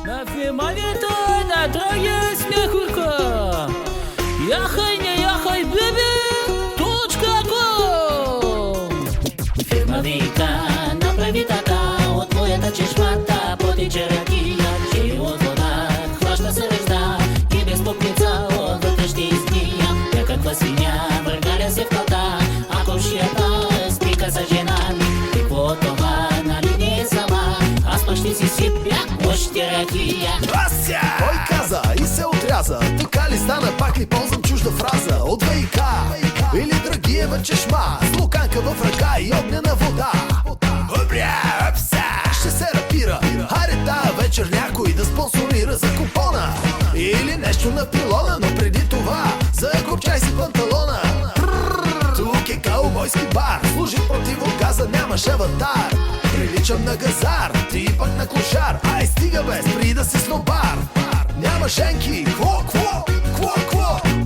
На внимание-то на дороге смехурка. Яхай, не яхай, бебе, .com. Фирма вика, направи така, от моята чешмата потича ракия, че от вода хваща се режда и без пупница отвътре ще изпия. Някаква свиня въргаля се в кълта, а комшията спика за жена ми. Какво това, нали не е сама, аз пък ще си сипя още ракия. Той каза и се отряза. Така ли стана, пак ли ползвам чужда фраза? От ВИК или Драгиева чешма, с луканка в ръка и огнена вода. Ще се рапира. Хайде тая вечер някой да спонсорира за купона или нещо на пилона, но преди това закопчай си панталона. Тук е каубойски бар, служи противогаза, нямаш аватар. Приличам на газар, ти пък на клошар. Ай стига бе, спри да си снобар. Няма женки, кво?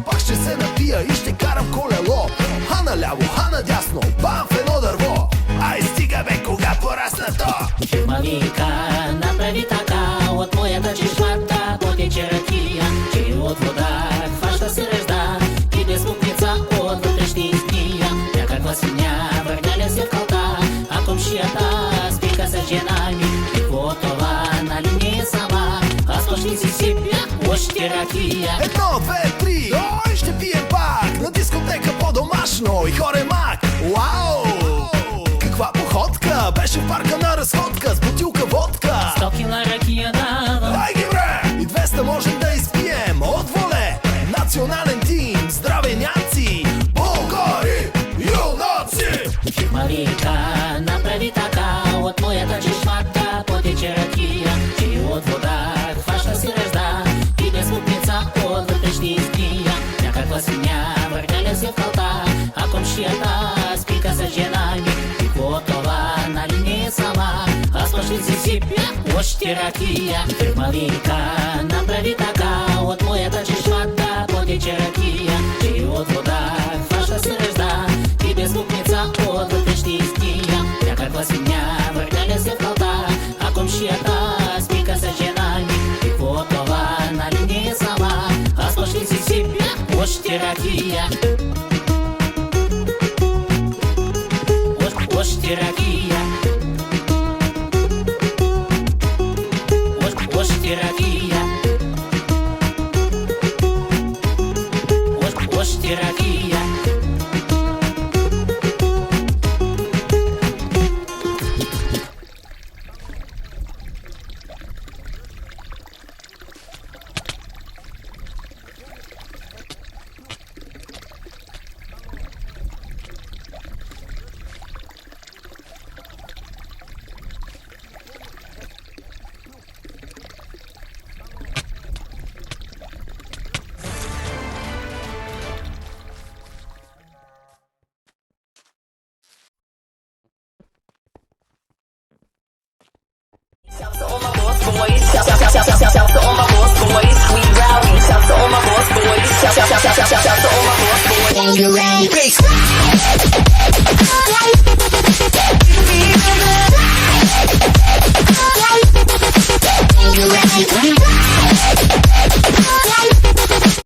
Пак ще се напия и ще карам колело. Ха наляво, ха надясно, бам в едно дърво. Ай стига бе, кога порасна то? Фирма вика, направи така, от моята чешмата потече ракия, че от вода хваща се режда и без пупница отвътре ще изпия. Някаква свиня въргаля се в кълта, а комшията спика с жена ми. Какво това, нали не е сама, аз пък ще си сипя още ракия. 1, 2, 3, ой, ще пием пак на дискотека по-домашно и хоре мак. Вау! Каква походка, беше в парка на разходка с бутилка водка. 100 кила ракия давам. Ай ги бре! И 200 можем да изпием от воле. Национален тим, здраве няци, българи, юнаци. Фирма вика, направи така, от моята чешмата потече ракия, че от вода хваща се режда и без пупница отвътре ще изпия. Някаква свиня въргаля се в кълта, а комшията спика с жена ми. Какво това, нали не е сама, аз пък ще си сипя още ракия. Фирма вика, направи така, от моята чешмата потече ракия, че от вода хваща се режда и без пупница отвътре ще изпия. Някаква свиня въргаля се в кълта, а комшията спика с жена ми. Какво това, нали не е сама, аз пък ще си сипя още ракия. Още ракия. Още ракия. Още ракия. Shout to all my boss boys. Shout to all my boss boys. We rowdy. Shout to all my boss boys. Shout to all my boss boys. Dangerous.